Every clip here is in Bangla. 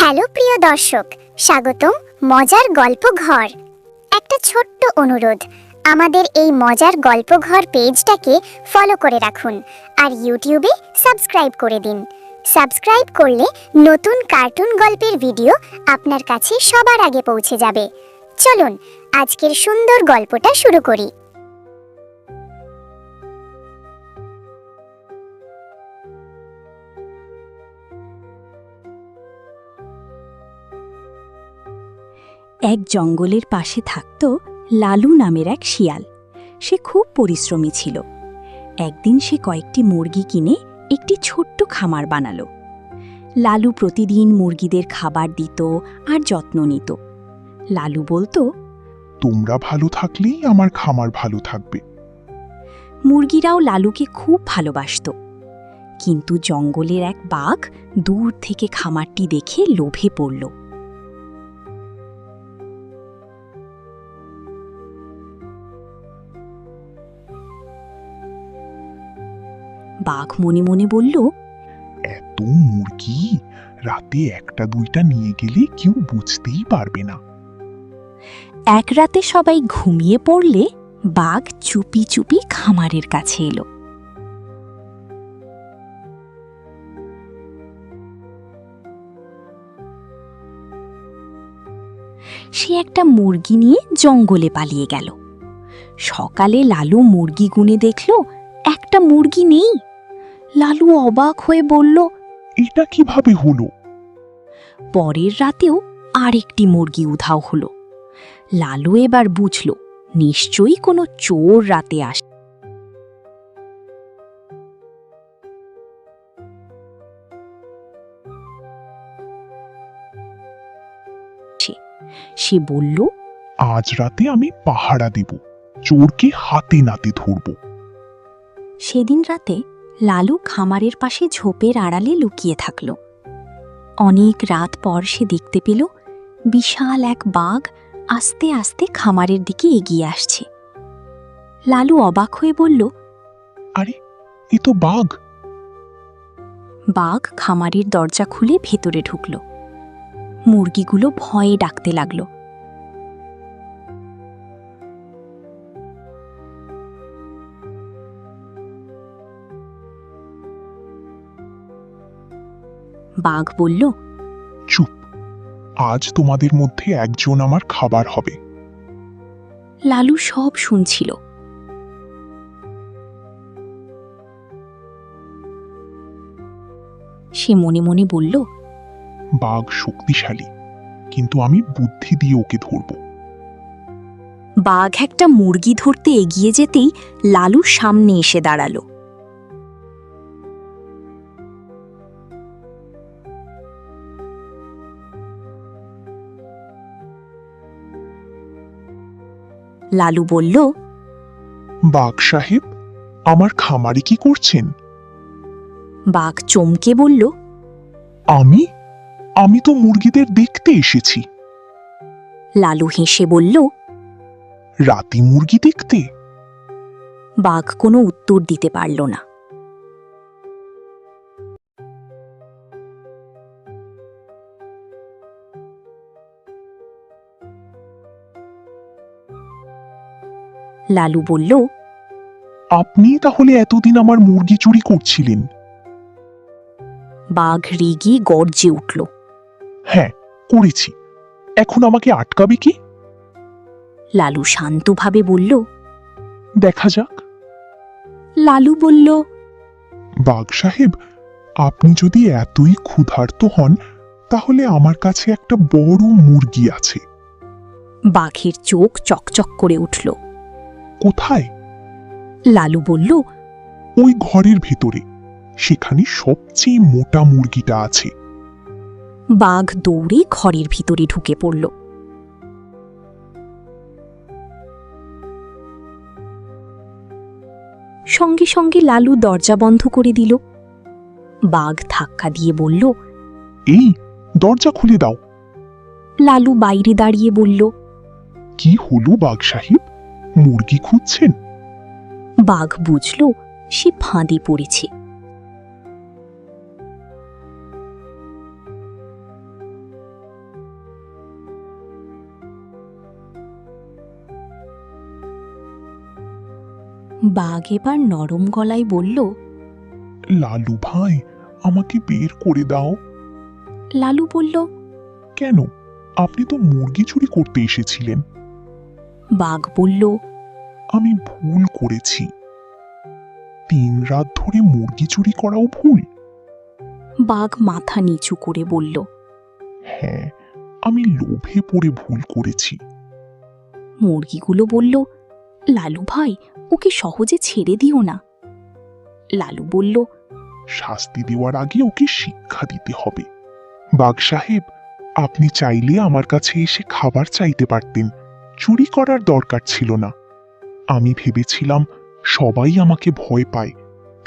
হ্যালো প্রিয় দর্শক, স্বাগতম মজার গল্প ঘর। একটা ছোট্ট অনুরোধ, আমাদের এই মজার গল্প ঘর পেজটাকে ফলো করে রাখুন আর ইউটিউবে সাবস্ক্রাইব করে দিন। সাবস্ক্রাইব করলে নতুন কার্টুন গল্পের ভিডিও আপনার কাছে সবার আগে পৌঁছে যাবে। চলুন আজকের সুন্দর গল্পটা শুরু করি। এক জঙ্গলের পাশে থাকত লালু নামের এক শিয়াল। সে খুব পরিশ্রমী ছিল। একদিন সে কয়েকটি মুরগি কিনে একটি ছোট্ট খামার বানালো। লালু প্রতিদিন মুরগিদের খাবার দিত আর যত্ন নিত। লালু বলতো, তোমরা ভালো থাকলেই আমার খামার ভালো থাকবে। মুরগিরাও লালুকে খুব ভালোবাসত। কিন্তু জঙ্গলের এক বাঘ দূর থেকে খামারটি দেখে লোভে পড়ল। বাঘ মনে মনে বলল, এত মুরগি রাতে একটা দুইটা নিয়ে গেলে কেউ বুঝতেই পারবে না। এক রাতে সবাই ঘুমিয়ে পড়লে বাঘ চুপি চুপি খামারের কাছে এলো। সে একটা মুরগি নিয়ে জঙ্গলে পালিয়ে গেল। সকালে লালু মুরগি গুনে দেখল একটা মুরগি নেই। লালু অবাক হয়ে বলল, এটা কিভাবে হলো? পরের রাতেও আরেকটি মুরগি উধাও হলো। লালু এবার বুঝল নিশ্চয়ই কোনো চোর রাতে আসে। সে বলল, আজ রাতে আমি পাহারা দেব, চোরকে হাতে নাতে ধরব। সেদিন রাতে লালু খামারের পাশে ঝোপের আড়ালে লুকিয়ে থাকল। অনেক রাত পর সে দেখতে পেল বিশাল এক বাঘ আস্তে আস্তে খামারের দিকে এগিয়ে আসছে। লালু অবাক হয়ে বলল, আরে, এ তো বাঘ। বাঘ খামারের দরজা খুলে ভেতরে ঢুকল। মুরগিগুলো ভয়ে ডাকতে লাগল। বাঘ বলল, চুপ, আজ তোমাদের মধ্যে একজন আমার খাবার হবে। লালু সব শুনছিল। সে মনে মনে বলল, বাঘ শক্তিশালী, কিন্তু আমি বুদ্ধি দিয়ে ওকে ধরব। বাঘ একটা মুরগি ধরতে এগিয়ে যেতেই লালু সামনে এসে দাঁড়ালো। লালু বলল, বাঘ সাহেব, আমার খামারে কি করছেন? বাঘ চমকে বলল, আমি আমি তো মুরগিদের দেখতে এসেছি। লালু হেসে বলল, রাতে মুরগি দেখতে? বাঘ কোনো উত্তর দিতে পারল না। লালু বলল, আপনি তাহলে এতদিন আমার মুরগি চুরি করছিলেন? বাঘ রেগে গর্জে উঠল। হ্যাঁ, করেছি। এখন আমাকে আটকাবে কি? লালু শান্তভাবে বলল, দেখা যাক। লালু বলল, বাঘ সাহেব, আপনি যদি এতই ক্ষুধার্ত হন তাহলে আমার কাছে একটা বড় মুরগি আছে। বাঘের চোখ চকচক করে উঠল। কোথায়? লালু বলল, ওই ঘরের ভেতরে, সেখানে সবচেয়ে মোটা মুরগিটা আছে। বাঘ দৌড়ে ঘরের ভিতরে ঢুকে পড়ল। সঙ্গে সঙ্গে লালু দরজা বন্ধ করে দিল। বাঘ ধাক্কা দিয়ে বলল, এই, দরজা খুলে দাও। লালু বাইরে দাঁড়িয়ে বলল, কি হলো বাঘ সাহেব, মুরগি খুঁজছেন? বাঘ বুঝল সে ফাঁদে পড়েছে। বাঘ এবার নরম গলায় বলল, লালু ভাই, আমাকে বের করে দাও। লালু বলল, কেন? আপনি তো মুরগি চুরি করতে এসেছিলেন। বাঘ বলল, আমি ভুল করেছি। 3 রাত ধরে মুরগি চুরি করাও ভুল? বাঘ মাথা নিচু করে বলল, হ্যাঁ, আমি লোভে পড়ে ভুল করেছি। মুরগিগুলো বলল, লালু ভাই, ওকে সহজে ছেড়ে দিও না। লালু বলল, শাস্তি দেওয়ার আগে ওকে শিক্ষা দিতে হবে। বাঘ সাহেব, আপনি চাইলে আমার কাছে এসে খাবার চাইতে পারতেন, চুরি করার দরকার ছিল না। আমি ভেবেছিলাম সবাই আমাকে ভয় পায়,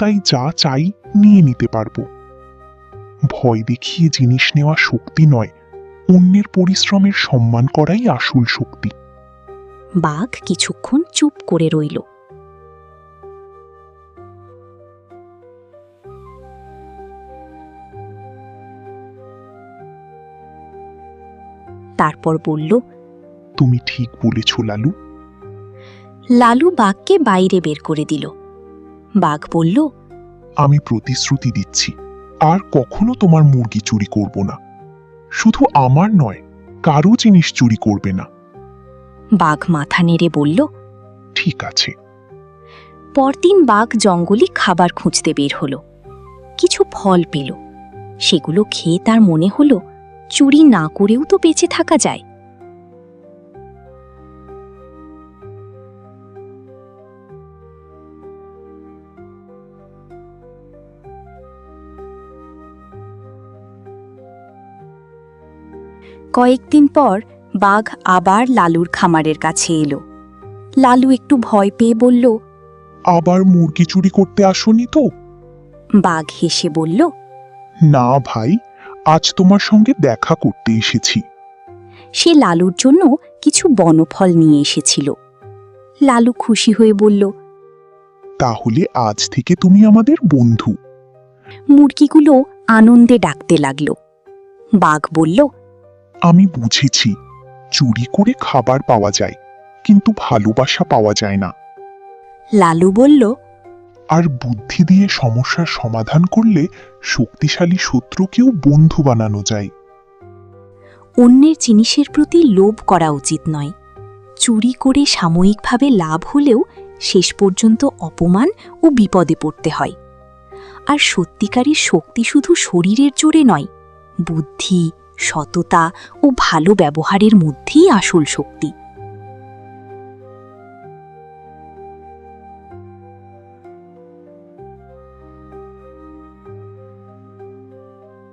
তাই যা চাই নিয়ে নিতে পারবো। ভয় দেখিয়ে জিনিস নেওয়া শক্তি নয়, অন্যের পরিশ্রমের সম্মান করাই আসল শক্তি। বাঘ কিছুক্ষণ চুপ করে রইল। তারপর বলল, তুমি ঠিক বলেছ লালু। লালু বাঘকে বাইরে বের করে দিল। বাঘ বলল, আমি প্রতিশ্রুতি দিচ্ছি, আর কখনো তোমার মুরগি চুরি করব না। শুধু আমার নয়, কারো জিনিস চুরি করবে না। বাঘ মাথা নেড়ে বলল, ঠিক আছে। পরদিন বাঘ জঙ্গলে খাবার খুঁজতে বের হলো। কিছু ফল পেল। সেগুলো খেয়ে তার মনে হলো, চুরি না করেও তো বেঁচে থাকা যায়। কয়েকদিন পর বাঘ আবার লালুর খামারের কাছে এলো। লালু একটু ভয় পেয়ে বলল, আবার মুরগি চুরি করতে আসোনি তো? বাঘ হেসে বলল, না ভাই, আজ তোমার সঙ্গে দেখা করতে এসেছি। সে লালুর জন্য কিছু বনফল নিয়ে এসেছিল। লালু খুশি হয়ে বলল, তাহলে আজ থেকে তুমি আমাদের বন্ধু। মুরগিগুলো আনন্দে ডাকতে লাগল। বাঘ বলল, আমি বুঝেছি, চুরি করে খাবার পাওয়া যায়, কিন্তু ভালোবাসা পাওয়া যায় না। লালু বলল, আর বুদ্ধি দিয়ে সমস্যার সমাধান করলে শক্তিশালী শত্রুকেও বন্ধু বানানো যায়। অন্যের জিনিসের প্রতি লোভ করা উচিত নয়। চুরি করে সাময়িকভাবে লাভ হলেও শেষ পর্যন্ত অপমান ও বিপদে পড়তে হয়। আর সত্যিকারের শক্তি শুধু শরীরের জোরে নয়, বুদ্ধি, সততা ও ভালো ব্যবহারের মধ্যেই আসল শক্তি।